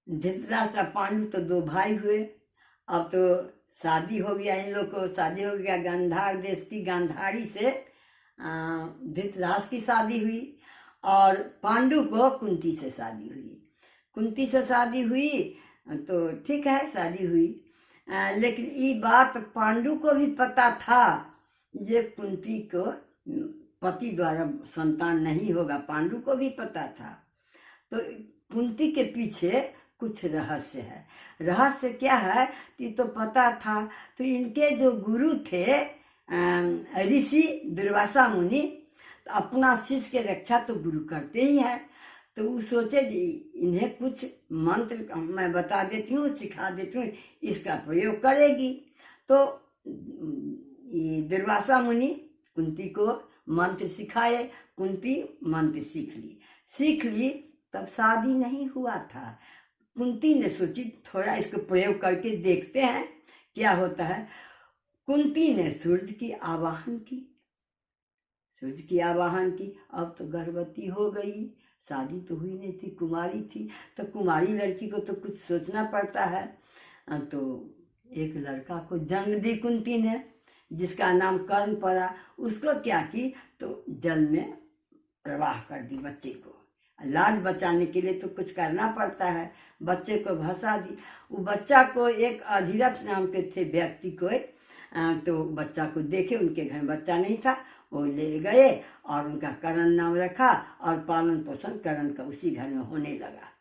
धृतराष्ट्र और पांडु तो दो भाई हुए। अब तो शादी हो गया, इन लोग को शादी हो गया। गांधार देश की गांधारी से धृतराष्ट्र की शादी हुई और पांडु को कुंती से शादी हुई। कुंती से शादी हुई तो ठीक है, शादी हुई। लेकिन ये बात पांडु को भी पता था जे कुंती को पति द्वारा संतान नहीं होगा, पांडु को भी पता था। तो कुंती के पीछे कुछ रहस्य है। रहस्य क्या है ये तो पता था। तो इनके जो गुरु थे ऋषि दुर्वासा मुनि, तो अपना शिष्य के रक्षा तो गुरु करते ही हैं। तो वो सोचे जी इन्हें कुछ मंत्र मैं बता देती हूँ, सिखा देती हूँ, इसका प्रयोग करेगी। तो ये दुर्वासा मुनि कुंती को मंत्र सिखाए, कुंती मंत्र सीख ली। तब शादी नहीं हुआ था। कुंती ने सोची थोड़ा इसको प्रयोग करके देखते हैं क्या होता है। कुंती ने सूर्य की आवाहन की। अब तो गर्भवती हो गई, शादी तो हुई नहीं थी, कुमारी थी। तो कुमारी लड़की को तो कुछ सोचना पड़ता है। तो एक लड़का को जन्म दी कुंती ने, जिसका नाम कर्ण पड़ा। उसको क्या की तो जल में प्रवाह कर दी बच्चे को। लाज बचाने के लिए तो कुछ करना पड़ता है। बच्चे को भसा दी। वो बच्चा को एक अधिरथ नाम के थे व्यक्ति को, तो बच्चा को देखे, उनके घर बच्चा नहीं था, वो ले गए और उनका करण नाम रखा और पालन पोषण करण का उसी घर में होने लगा।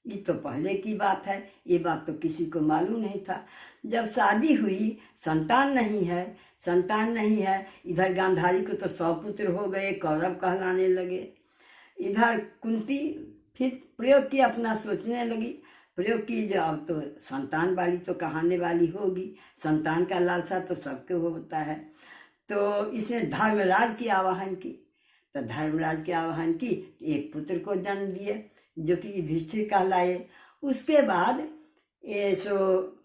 ये तो पहले की बात है, ये बात तो किसी को मालूम नहीं था। जब शादी हुई, संतान नहीं है। इधर गांधारी को तो 100 पुत्र हो गए, कौरव कहलाने लगे। इधर कुंती फिर प्रयोग की, अपना सोचने लगी। प्रयोग की जो अब तो संतान वाली तो कहाने वाली होगी, संतान का लालसा तो सबके होता है। तो इसने धर्मराज की आवाहन की। तो धर्मराज की आवाहन की, एक पुत्र को जन्म दिए जो कि युधिष्ठिर कहलाए। उसके बाद ये सो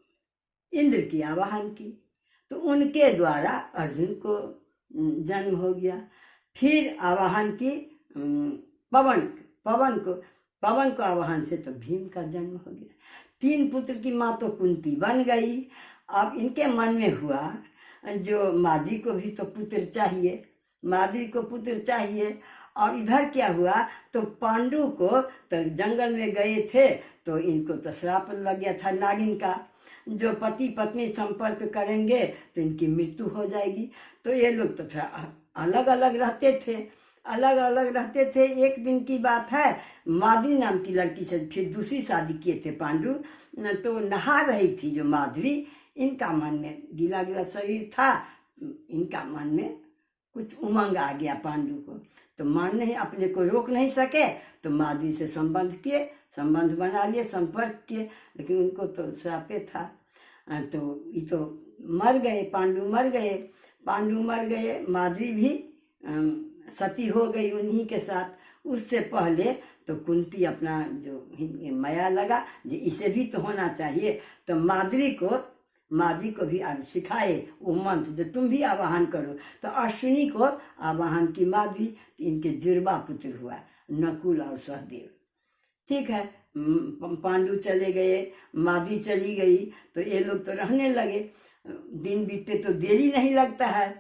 इंद्र की आवाहन की, तो उनके द्वारा अर्जुन को जन्म हो गया। फिर आवाहन की पवन को आवाहन से तो भीम का जन्म हो गया। 3 पुत्र की माँ तो कुंती बन गई। अब इनके मन में हुआ जो माद्री को भी तो पुत्र चाहिए। और इधर क्या हुआ तो पांडु को तो जंगल में गए थे, तो इनको तो श्राप लग गया था नागिन का, जो पति पत्नी संपर्क करेंगे तो इनकी मृत्यु हो जाएगी। तो ये लोग तो थोड़ा अलग अलग रहते थे। एक दिन की बात है, माद्री नाम की लड़की से फिर दूसरी शादी किए थे पांडु। तो नहा रही थी जो माद्री, इनका मन में गीला शरीर था, इनका मन में कुछ उमंग आ गया पांडु को। तो मन नहीं, अपने को रोक नहीं सके, तो माद्री से संबंध बना लिए, संपर्क किए। लेकिन उनको तो श्रापे था। तो ये तो मर गए, पांडु मर गए। माद्री भी सती हो गई उन्हीं के साथ। उससे पहले तो कुंती अपना जो माया लगा जो इसे भी तो होना चाहिए, तो माद्री को भी सिखाए वो मंत्र जो तुम भी आवाहन करो। तो अश्विनी को आवाहन की माद्री, इनके जुड़वा पुत्र हुआ नकुल और सहदेव। ठीक है, पांडु चले गए, माद्री चली गई, तो ये लोग तो रहने लगे। दिन बीते तो देरी नहीं लगता है।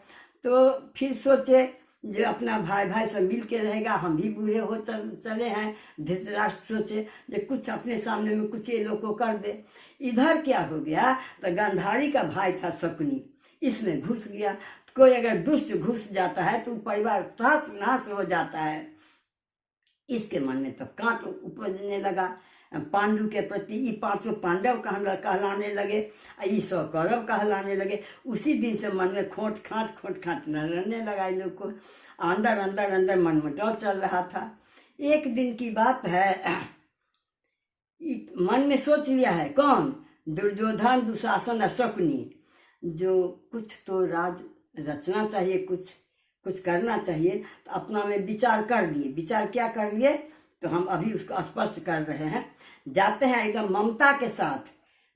तो फिर सोचे जो अपना भाई सब मिल के रहेगा, हम भी बूढ़े हो चले हैं। धृतराष्ट्र सोचे जो कुछ अपने सामने में कुछ ये लोग को कर दे। इधर क्या हो गया तो गांधारी का भाई था शकुनी, इसमें घुस गया। कोई अगर दुष्ट घुस जाता है तो परिवार तहस नहस हो जाता है। इसके मन में तो कांट उपजने लगा पांडु के प्रति। ये 5 पांडव कहलाने लगे, ये 100 कौरव कहलाने लगे। उसी दिन से मन में खोट खाट न रहने लगा। इन लोग को अंदर मनमुटाव चल रहा था। एक दिन की बात है, मन में सोच लिया है कौन, दुर्योधन, दुशासन और शकुनी, जो कुछ तो राज रचना चाहिए, कुछ करना चाहिए। तो अपना में विचार कर लिए। विचार क्या कर लिए तो हम अभी उसको स्पष्ट कर रहे हैं। जाते हैं एकदम ममता के साथ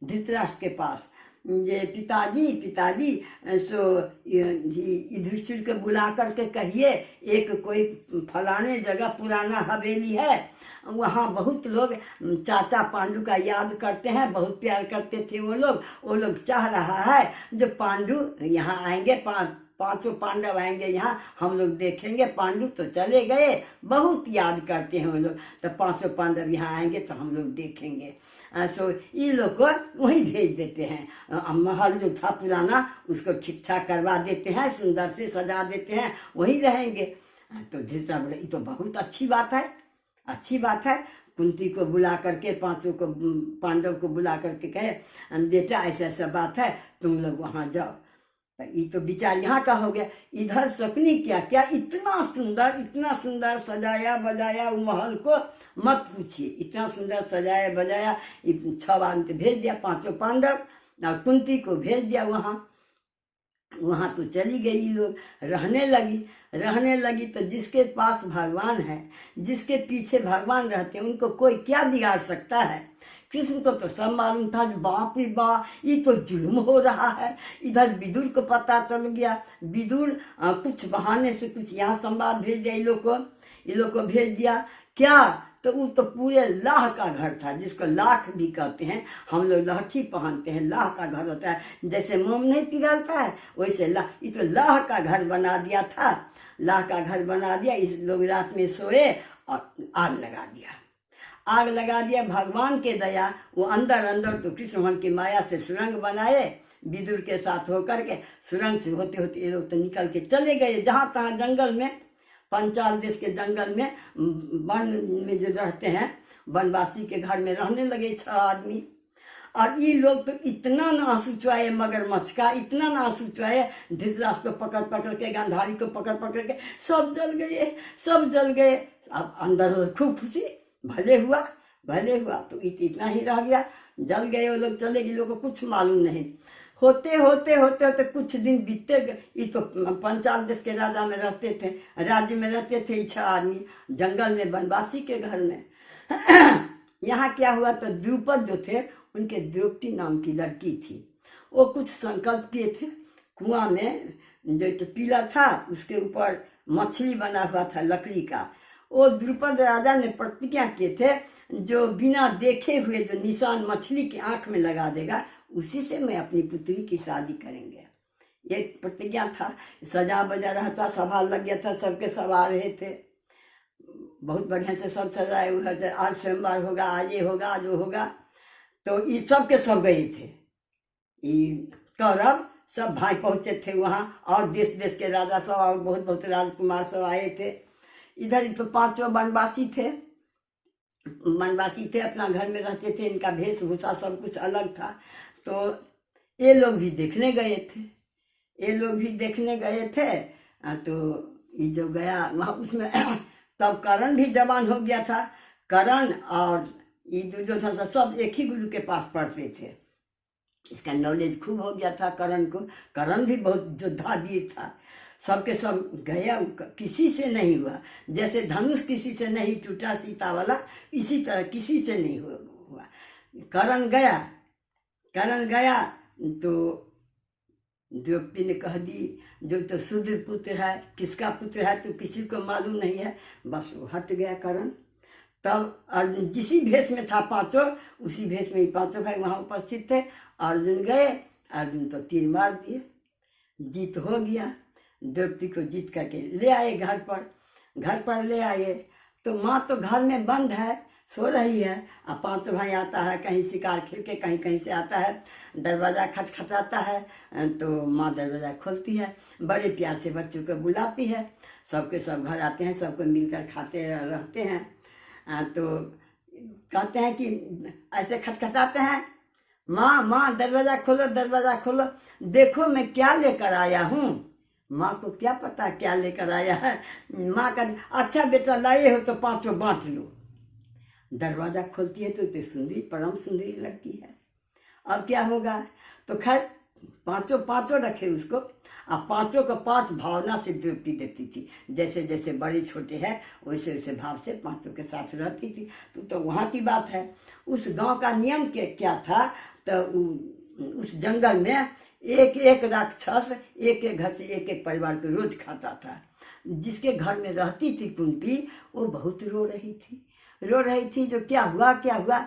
धृतराष्ट्र के पास। ये पिताजी सो युधिष्ठिर को बुला करके कहिए एक कोई फलाने जगह पुराना हवेली है, वहाँ बहुत लोग चाचा पांडु का याद करते हैं, बहुत प्यार करते थे वो लोग चाह रहा है जो पांडु यहाँ आएंगे, पांचों पांडव आएंगे यहाँ, हम लोग देखेंगे। पांडु तो चले गए, बहुत याद करते हैं वो लोग, तो पांचों पांडव यहाँ आएंगे तो हम लोग देखेंगे। सो ये लोग को वहीं भेज देते हैं। महल जो था पुराना उसको ठीक ठाक करवा देते हैं, सुंदर से सजा देते हैं, वहीं रहेंगे। तो धृतराष्ट्र बोले ये तो बहुत अच्छी बात है, अच्छी बात है। कुंती को बुला करके, पांचों को पांडव को बुला करके कहे बेटा ऐसा ऐसा बात है, तुम लोग वहाँ जाओ। ये तो विचार यहाँ का हो गया। इधर शकुनी क्या क्या इतना सुंदर सजाया बजाया वो महल को मत पूछिए, इतना सुंदर सजाया बजाया। 6 आदमी भेज दिया, पांचों पांडव, और कुंती को भेज दिया वहाँ तो चली गई, लोग रहने लगी। तो जिसके पास भगवान है, जिसके पीछे भगवान रहते हैं, उनको कोई क्या बिगाड़ सकता है। कृष्ण को तो सब मालूम था, बाप रे बाप ये तो जुल्म हो रहा है। इधर विदुर को पता चल गया, विदुर कुछ बहाने से कुछ यहाँ संवाद भेज दिया, ये लोग को भेज दिया। क्या तो वो तो पूरे लाह का घर था, जिसको लाख भी कहते हैं। हम लोग लहठी पहनते हैं, लाह का घर होता है, जैसे मोम नहीं पिघलता है वैसे ये तो लाह का घर बना दिया था, लाह का घर बना दिया। इस लोग रात में सोए और आग लगा दिया। भगवान के दया वो अंदर तो कृष्ण भगवान की माया से सुरंग बनाए, विदुर के साथ होकर के सुरंग से होते होते ये लोग तो निकल के चले गए जहाँ तहाँ जंगल में, पंचाल देश के जंगल में, वन में जो रहते हैं वनवासी के घर में रहने लगे 6 आदमी। और ये लोग तो इतना आंसू चुआए मगरमच्छ का, इतना आंसू चुआए। धृतराष्ट्र को पकड़ के, गांधारी को पकड़ के सब जल गए। अब अंदर खूब खुशी, भले हुआ तो इतना ही रह गया, जल गए वो लोग, चले गए, लोग को कुछ मालूम नहीं। होते कुछ दिन बीतते गए। ये तो पंचाल देश के राज्य में रहते थे 6 आदमी जंगल में वनवासी के घर में। यहाँ क्या हुआ तो द्रुपद जो थे, उनके द्रौपदी नाम की लड़की थी। वो कुछ संकल्प किए थे, कुआं में जो तो पीला था उसके ऊपर मछली बना हुआ था लकड़ी का। वो द्रुपद राजा ने प्रतिज्ञा किए थे, जो बिना देखे हुए जो निशान मछली की आंख में लगा देगा, उसी से मैं अपनी पुत्री की शादी करेंगे। ये प्रतिज्ञा था। सजा बजा रहा था, सभा लग गया था, सबके सब आ रहे थे, बहुत बढ़िया से सब सजाए हुए थे। आज सोमवार होगा, आज ये होगा, आज वो होगा। तो ये सब के सब गए थे। ये कौरव सब भाई पहुंचे थे वहाँ, और देश के राजा सब और बहुत राजकुमार सब आए थे। इधर तो 5 वनवासी थे, अपना घर में रहते थे। इनका वेशभूषा सब कुछ अलग था। तो ये लोग भी देखने गए थे। तो ये जो गया वहाँ उसमें तब करण भी जवान हो गया था। करण और ये दुर्योधन सब एक ही गुरु के पास पढ़ते थे, इसका नॉलेज खूब हो गया था करण को। करण भी बहुत योद्धा वीर था। सबके सब गया, किसी से नहीं हुआ। जैसे धनुष किसी से नहीं टूटा सीता वाला, इसी तरह किसी से नहीं हुआ। करण गया तो द्रौपदी ने कह दी, जो तो शूद्र पुत्र है, किसका पुत्र है तो किसी को मालूम नहीं है। बस वो हट गया करण। तब अर्जुन जिसी भेष में था 5, उसी भेष में ही 5 भाई वहाँ उपस्थित थे। अर्जुन गए, अर्जुन तो तीर मार दिए, जीत हो गया। द्रौपदी को जीत करके ले आए घर पर ले आए। तो माँ तो घर में बंद है, सो रही है। अब 5 भाई आता है, कहीं शिकार खेल के कहीं से आता है, दरवाज़ा खटखटाता है। तो माँ दरवाज़ा खोलती है, बड़े प्यार से बच्चों को बुलाती है। सबके सब घर आते हैं, सबको मिलकर खाते रहते हैं। तो कहते हैं कि ऐसे खटखटाते हैं, माँ दरवाज़ा खोलो, देखो मैं क्या लेकर आया हूँ। माँ को क्या पता क्या लेकर आया है। माँ का अच्छा बेटा लाए हो तो 5 बांट लो। दरवाज़ा खोलती है तो सुंदरी, परम सुंदरी लड़की है। अब क्या होगा तो खैर 5 रखे उसको। अब 5 को 5 भावना से द्रौपदी देती थी। जैसे जैसे बड़े छोटे हैं वैसे वैसे भाव से 5 के साथ रहती थी। तो वहाँ की बात है। उस गांव का नियम क्या था, तो उस जंगल में एक राक्षस एक घर से एक परिवार को रोज खाता था। जिसके घर में रहती थी कुंती, वो बहुत रो रही थी। रो रही थी जो क्या हुआ क्या हुआ।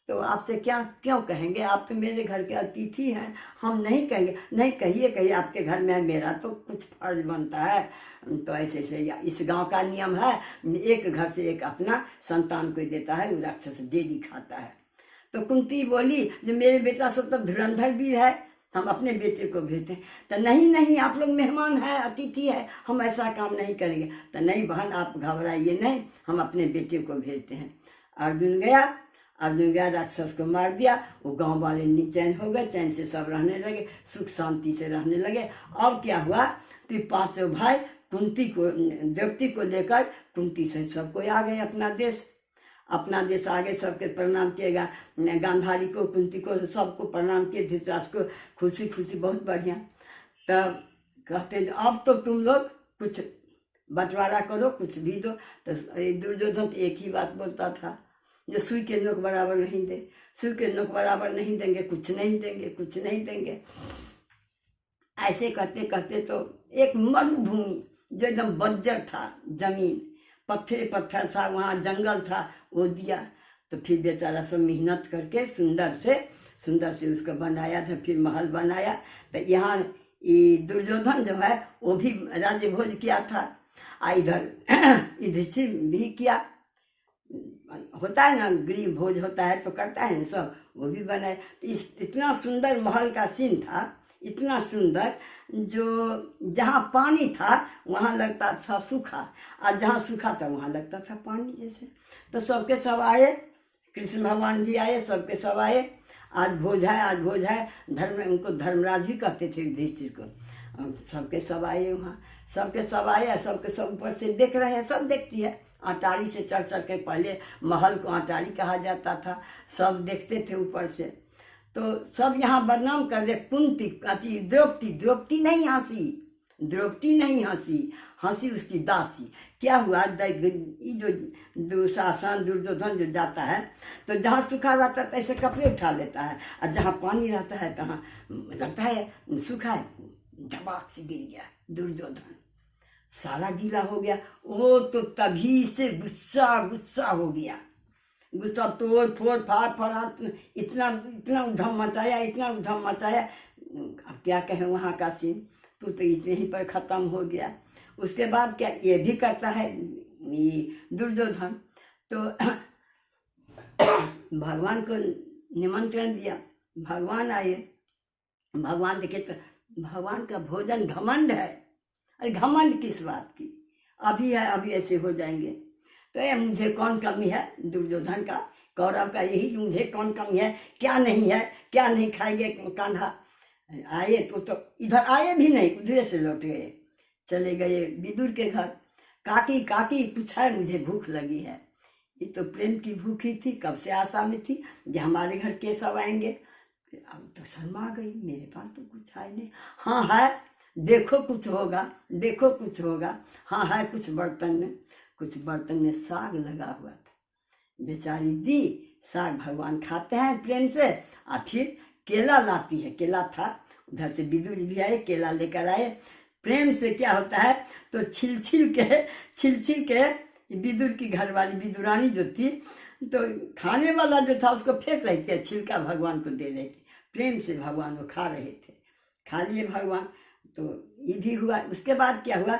तो आपसे क्या क्यों कहेंगे, आप तो मेरे घर के अतिथि हैं, हम नहीं कहेंगे। नहीं कहिए कहिए, आपके घर में है, मेरा तो कुछ फर्ज बनता है। तो ऐसे ऐसे इस गांव का नियम है, एक घर से एक अपना संतान को देता है, वो राक्षस डेली खाता है। तो कुंती बोली जो मेरे बेटा सब तो धुरंधर वीर है, हम अपने बेटे को भेजते हैं। तो नहीं नहीं, आप लोग मेहमान है, अतिथि है, हम ऐसा काम नहीं करेंगे। तो नहीं बहन, आप घबराइए नहीं, हम अपने बेटे को भेजते हैं। अर्जुन गया, राक्षस को मार दिया। वो गांव वाले निचैन हो गए, चैन से सब रहने लगे, सुख शांति से रहने लगे। अब क्या हुआ कि पांचों भाई कुंती को, द्रौपदी को लेकर कुंती से सबको आ गए अपना देश आगे, सबके प्रणाम किएगा, गांधारी को, कुंती को, सबको प्रणाम किए, धृतराष्ट्र को खुशी खुशी बहुत बढ़िया। तब कहते अब तो तुम लोग कुछ बंटवारा करो, कुछ भी दो। तो दुर्योधन तो एक ही बात बोलता था, जो सुई के नोक बराबर नहीं दे, सुई के नोक बराबर नहीं देंगे, कुछ नहीं देंगे, कुछ नहीं देंगे। ऐसे करते करते तो एक मरुभूमि जो एकदम बंजर था, जमीन पत्थर था, वहाँ जंगल था, वो दिया। तो फिर बेचारा सब मेहनत करके सुंदर से उसको बनाया था, फिर महल बनाया। तो यहाँ ये दुर्योधन जो है वो भी राज्य भोज किया था, इधर युधिष्ठिर भी किया। होता है ना, गृह भोज होता है तो करता है सब, वो भी बनाए। तो इतना सुंदर महल का सीन था, इतना सुंदर, जो जहाँ पानी था वहाँ लगता था सूखा, और जहाँ सूखा था वहाँ लगता था पानी जैसे। तो सबके सब आए, कृष्ण भगवान भी आए, सबके सब आए। आज भोज है। उनको धर्मराज भी कहते थे युधिष्ठिर को। सबके सब आए वहाँ, सबके सब ऊपर से देख रहे हैं, सब देखती है। अटारी से चढ़ के, पहले महल को अटारी कहा जाता था, सब देखते थे ऊपर से। तो सब यहाँ बदनाम कर दे। कुंती अति द्रौपदी नहीं हंसी उसकी दासी। क्या हुआ, ये जो दुशासन दुर्योधन जो जाता है, तो जहाँ सूखा रहता है ऐसे कपड़े उठा लेता है, और जहाँ पानी रहता है तहाँ लगता है सूखा है, धबाक से गिर गया दुर्योधन, सारा गीला हो गया। वो तो तभी से गुस्सा हो गया, गुस्सा तोड़ फोड़ फाड़ इतना उधम मचाया। अब क्या कहें वहाँ का सीन, तो इतने ही पर खत्म हो गया। उसके बाद क्या ये भी करता है ये दुर्योधन, तो भगवान को निमंत्रण दिया, भगवान आए। भगवान देखे तो भगवान का भोजन घमंड है। अरे घमंड किस बात की, अभी है अभी ऐसे हो जाएंगे। तो ये मुझे कौन कमी है, दुर्योधन का, कौरव का यही, मुझे कौन कमी है, क्या नहीं खाएंगे कान्हा। आए तो इधर आए भी नहीं, उधर से लौट गए, चले गए विदुर के घर। काकी कुछ है, मुझे भूख लगी है। ये तो प्रेम की भूख ही थी, कब से आशा में थी जो हमारे घर के सब आएंगे। अब तो शर्मा गई, मेरे पास तो कुछ है नहीं। हाँ है, देखो कुछ होगा। हाँ है, कुछ बर्तन में साग लगा हुआ था, बेचारी दी साग। भगवान खाते हैं प्रेम से। और फिर केला लाती है, केला था उधर से, विदुर भी आए, केला लेकर आए। प्रेम से क्या होता है, तो छिल के विदुर की घरवाली विदुरानी जो थी, तो खाने वाला जो था उसको फेंक रही थी, छिलका भगवान को दे रही थी। प्रेम से भगवान वो खा रहे थे, खा लिए भगवान। तो ये भी हुआ। उसके बाद क्या हुआ,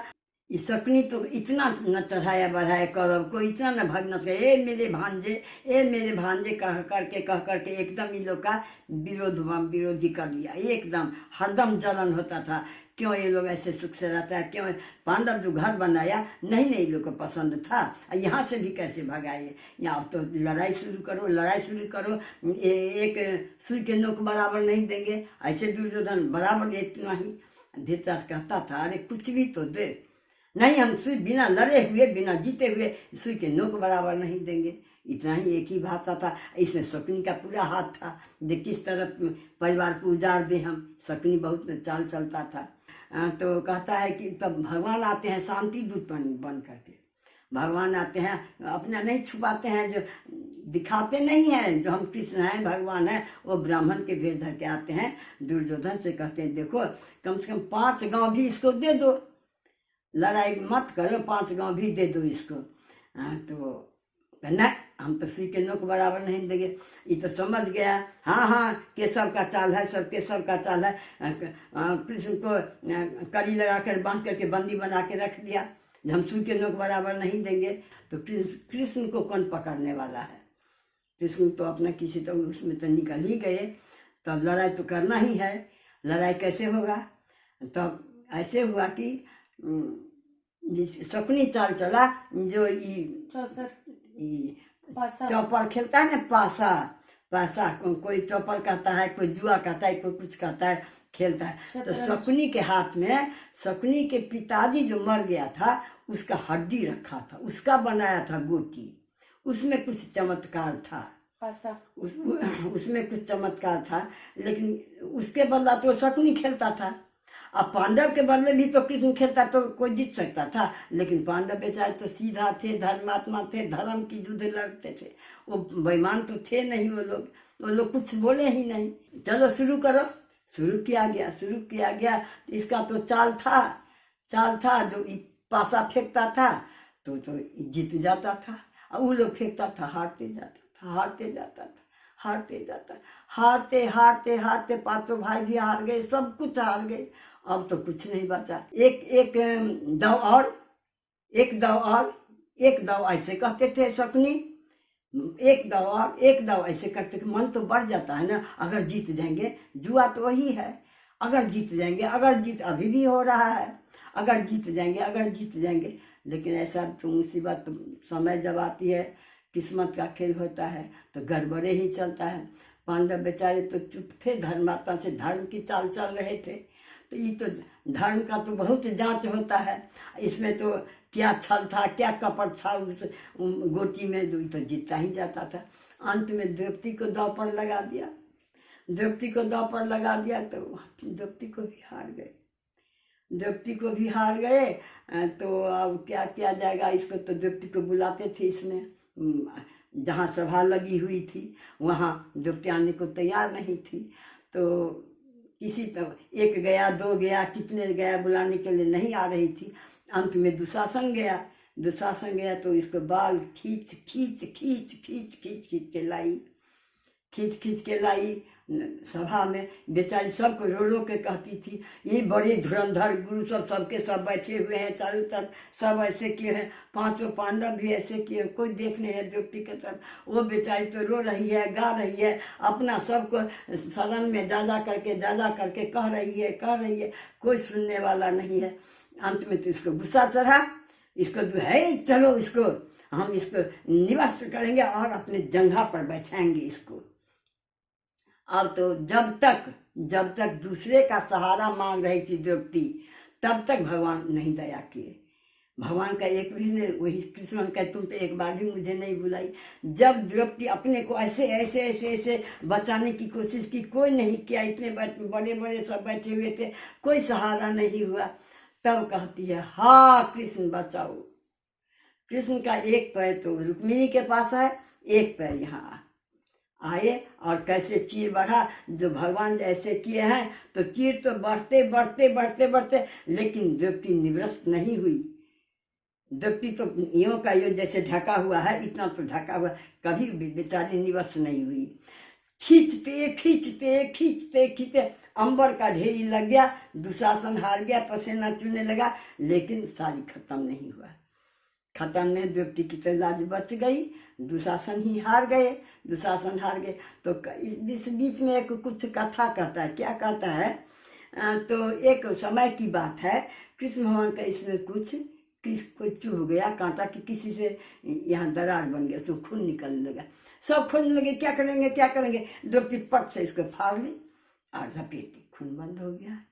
ये शकुनी तो इतना न चढ़ाया बढ़ाया कौरव को, इतना न भगना से, ए मेरे भांजे कह करके एकदम इन लोग का विरोधी कर लिया। एकदम हरदम जलन होता था, क्यों ये लोग ऐसे सुख से रहता है, क्यों पांडव जो घर बनाया नहीं लोग को पसंद था, यहाँ से भी कैसे भगाए। यहाँ तो लड़ाई शुरू करो, एक सुई के नोक बराबर नहीं देंगे। ऐसे दुर्योधन बराबर इतना ही। धृतराष्ट्र कहता था, अरे कुछ भी तो दे, नहीं हम सुई बिना लड़े हुए, बिना जीते हुए सुई के नोक बराबर नहीं देंगे। इतना ही, एक ही भाषा था। इसमें शकुनी का पूरा हाथ था, जो किस तरह परिवार को उजाड़ दे हम। शकुनी बहुत चाल चलता था। तो कहता है कि तब भगवान आते हैं शांति दूत बन करके। भगवान आते हैं, अपना नहीं छुपाते हैं, जो दिखाते नहीं हैं, जो हम कृष्ण हैं भगवान हैं, वो ब्राह्मण के भेष धर के आते हैं। दुर्योधन से कहते हैं, देखो कम से कम 5 गांव भी इसको दे दो, लड़ाई मत करो, 5 गांव भी दे दो इसको। तो न हम तो सुई के नोक बराबर नहीं देंगे। ये तो समझ गया, हाँ हाँ केशव का चाल है, सब केशव का चाल है। कृष्ण को कड़ी लगा कर बांध करके बंदी बना के रख दिया। हम सुई के नोक बराबर नहीं देंगे तो कृष्ण को कौन पकड़ने वाला है? कृष्ण तो अपना किसी तो उसमें तो निकल ही गए। तब लड़ाई तो करना ही है। लड़ाई कैसे होगा? तब ऐसे हुआ कि जिस शकुनी चाल चला, जो चौपल खेलता है ना, पासा पासा कोई चौपल कहता है, कोई जुआ कहता है, कोई कुछ कहता है, खेलता है। तो शकुनी के हाथ में, शकुनी के पिताजी जो मर गया था उसका हड्डी रखा था, उसका बनाया था गोटी। उसमें कुछ चमत्कार था, उसमें कुछ चमत्कार था। लेकिन उसके बदला तो शकुनी खेलता था। अब पांडव के बदले भी तो कृष्ण खेलता तो कोई जीत सकता था। लेकिन पांडव बेचारे तो सीधा थे, धर्मात्मा थे, धर्म की युद्ध लड़ते थे। वो बेईमान तो थे नहीं। वो लोग कुछ बोले ही नहीं। चलो शुरू करो। शुरू किया गया। इसका तो चाल था जो पासा फेंकता था तो जीत जाता था, और वो लोग फेंकता था हारते जाता था। हारते पांचों भाई भी हार गए, सब कुछ हार गए। अब तो कुछ नहीं बचा। एक दाव ऐसे कहते थे शकुनी, एक दाव ऐसे करते। मन तो बढ़ जाता है ना, अगर जीत जाएंगे। जुआ तो वही है, अगर जीत जाएंगे, अभी भी हो रहा है, अगर जीत जाएंगे। लेकिन ऐसा तो मुसीबत, समय जब आती है, किस्मत का खेल होता है तो गड़बड़े ही चलता है। पांडव बेचारे तो चुप थे, धर्मात्मा से धर्म की चाल चल रहे थे। तो ये तो धर्म का तो बहुत जांच होता है। इसमें तो क्या छल था, क्या कपट था उस गोटी में, जो तो जीतता ही जाता था। अंत में द्रौपदी को दांव पर लगा दिया। तो द्रौपदी को भी हार गए। तो अब क्या किया जाएगा इसको? तो द्रौपदी को बुलाते थे इसमें, जहाँ सभा लगी हुई थी वहाँ द्रौपदी आने को तैयार नहीं थी। तो किसी तो एक गया, दो गया, कितने गया, बुलाने के लिए नहीं आ रही थी। अंत में दुशासन गया तो इसको बाल खींच के लाई सभा में। बेचारी सबको रो रो के कहती थी, ये बड़े धुरंधर गुरु सबके सब बैठे हुए हैं चारों तरफ, सब ऐसे किए हैं, पांचों पांडव भी ऐसे किए, कोई देख नहीं है द्रौपदी के तरफ। वो बेचारी तो रो रही है, गा रही है, अपना सबको शरण में जा जा करके कह रही है, कोई सुनने वाला नहीं है। अंत में तो इसको गुस्सा चढ़ा। इसको जो है, चलो इसको हम इसको निवस्त करेंगे और अपने जंघा पर बैठाएंगे इसको। अब तो जब तक दूसरे का सहारा मांग रही थी द्रौपदी, तब तक भगवान नहीं दया किए। भगवान का एक भी नहीं, वही कृष्ण कहे, तुम तो एक बार भी मुझे नहीं बुलाई। जब द्रौपदी अपने को ऐसे बचाने की कोशिश की, कोई नहीं किया। इतने बड़े सब बैठे हुए थे, कोई सहारा नहीं हुआ। तब कहती है, हाँ कृष्ण बचाओ। कृष्ण का एक पैर तो रुक्मिणी के पास है, एक पैर यहाँ आए, और कैसे चीर बढ़ा। जो भगवान ऐसे किए हैं तो चीर तो बढ़ते, लेकिन द्रौपदी निवृत्त नहीं हुई। द्रौपदी तो यों का यो जैसे ढका हुआ है, इतना तो ढका हुआ, कभी भी बेचारी निवृत्त नहीं हुई। खींचते अंबर का ढेरी लग गया। दुशासन हार गया, पसीना चुनने लगा, लेकिन सारी खत्म नहीं हुआ। खत्म में द्रौपदी की तो लाज बच गई, दुशासन हार गए। तो इस बीच में एक कुछ कथा कहता है। क्या कहता है? तो एक समय की बात है, कृष्ण भगवान का इसमें कोई चुभ गया कांटा कि किसी से यहाँ दरार बन गया, उसमें खून निकलने लगा। सब खोजने लगे, क्या करेंगे। द्रौपदी पट से इसको फाड़ ली और लपेटी, खून बंद हो गया।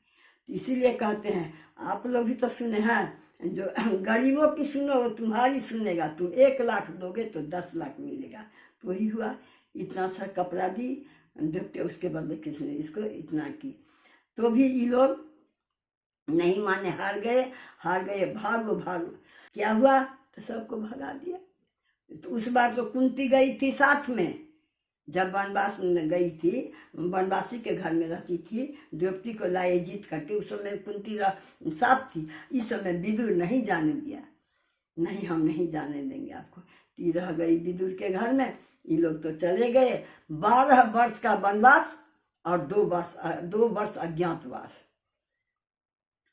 इसीलिए कहते हैं, आप लोग भी तो सुने हैं, जो गरीबों की सुनो वो तुम्हारी सुनेगा। तुम 1 लाख दोगे तो 10 लाख मिलेगा। तो वही हुआ। इतना सा कपड़ा दी द्रौपदी, उसके बदले किसने इसको इतना की। तो भी ये लोग नहीं माने, हार गए। भागो। क्या हुआ? तो सबको भगा दिया। तो उस बार तो कुंती गई थी साथ में, जब वनवास गई थी, वनवासी के घर में रहती थी, द्रौपदी को लाए जीत करके। उस समय कुंती साथ थी। इस समय विदुर नहीं जाने दिया, नहीं हम नहीं जाने देंगे आपको। द्रौपदी रह गई विदुर के घर में। ये लोग तो चले गए 12 वर्ष का वनवास और 2 वर्ष अज्ञातवास।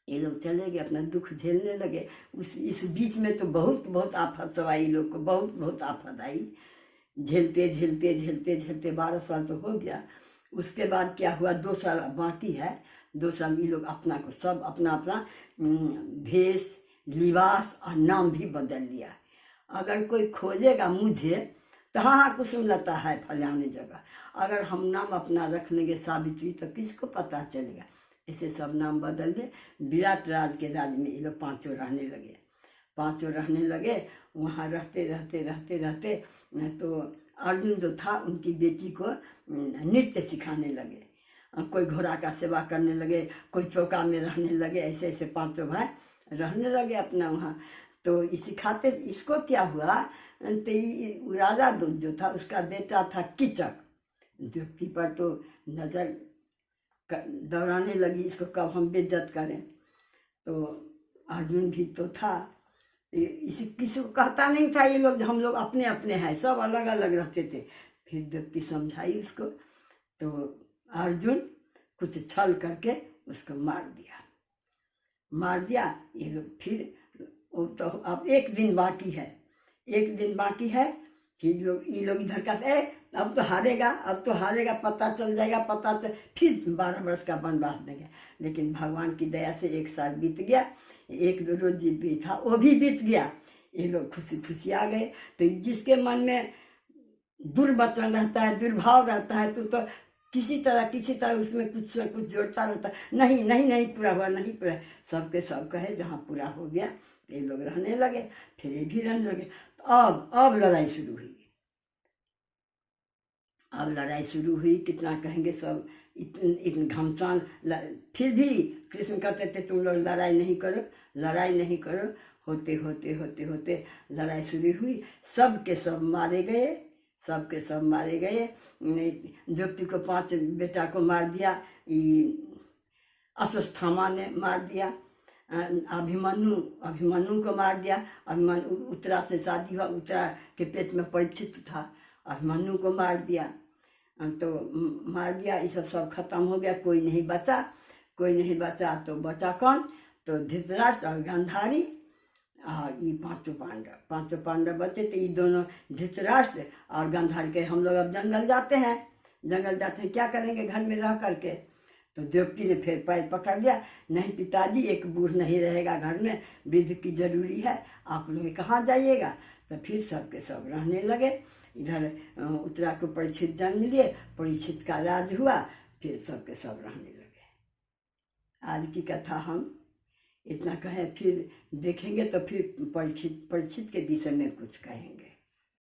ये लोग चले गए, अपना दुख झेलने लगे। इस बीच में तो बहुत बहुत आफत सब आई, लोग को बहुत बहुत आफत आई। झेलते झेलते झेलते झेलते 12 साल तो हो गया। उसके बाद क्या हुआ, 2 साल बाकी है। 2 साल ये लोग अपना को सब अपना अपना भेष लिबास और नाम भी बदल लिया। अगर कोई खोजेगा मुझे तो हाँ कुसुमलता है फलाने जगह, अगर हम नाम अपना रख लेंगे सावित्री तो किसको पता चलेगा। ऐसे सब नाम बदल दे। विराट राज के राज में ये लोग 5 रहने लगे। वहाँ रहते रहते रहते रहते तो अर्जुन जो था उनकी बेटी को नृत्य सिखाने लगे। कोई घोड़ा का सेवा करने लगे, कोई चौका में रहने लगे। ऐसे ऐसे 5 भाई रहने लगे अपना वहाँ। तो सिखाते, इसको क्या हुआ तो राजा जो था उसका बेटा था कीचक। द्रौपदी पर तो नजर दौड़ाने लगी, इसको कब हम बेइज्जत करें। तो अर्जुन भी तो था, इसी किसी को कहता नहीं था ये लोग हम लोग अपने अपने हैं, सब अलग अलग रहते थे। फिर द्रौपदी समझाई उसको, तो अर्जुन कुछ छल करके उसको मार दिया। ये लोग फिर तो अब 1 दिन बाकी है। फिर ये लोग इधर का अब तो हारेगा, पता चल जाएगा, फिर 12 वर्ष का वनवास देंगे। लेकिन भगवान की दया से 1 साल बीत गया, 1 रोज भी था वो भी बीत गया। ये लोग खुशी खुशी आ गए। तो जिसके मन में दुर्वचन रहता है, दुर्भाव रहता है, तो किसी तरह उसमें कुछ न कुछ जोड़ता रहता है। नहीं पूरा हुआ, नहीं पूरा। सबके सब कहे जहाँ पूरा हो गया ये लोग रहने लगे। फिर ये भी रहने लगे। तो अब लड़ाई शुरू हुई। कितना कहेंगे सब इतने घमसान। फिर भी कृष्ण कहते थे तुम लोग लड़ाई नहीं करो। होते लड़ाई शुरू हुई। सबके सब मारे गए। द्रौपदी को 5 बेटा को मार दिया। अश्वत्थामा ने मार दिया। अभिमन्यु को मार दिया। अभिमन्यु उत्तरा से शादी हुआ, उत्तरा के पेट में परीक्षित था, अभिमन्यु को मार दिया। ये सब खत्म हो गया। कोई नहीं बचा। तो बचा कौन, तो धृतराष्ट्र और गांधारी और ये 5 पांडव बचे। तो ये दोनों धृतराष्ट्र और गांधारी के हम लोग अब जंगल जाते हैं, क्या करेंगे घर में रह करके। तो द्रौपदी ने फिर पैर पकड़ लिया, नहीं पिताजी, एक बूढ़ नहीं रहेगा घर में, वृद्ध की जरूरी है, आप लोग कहाँ जाइएगा। तो फिर सबके सब रहने लगे। इधर उत्तरा को परीक्षित जन्म लिए, परीक्षित का राज हुआ, फिर सबके सब रहने लगे। आज की कथा हम इतना कहें, फिर देखेंगे तो फिर परीक्षित के विषय में कुछ कहेंगे।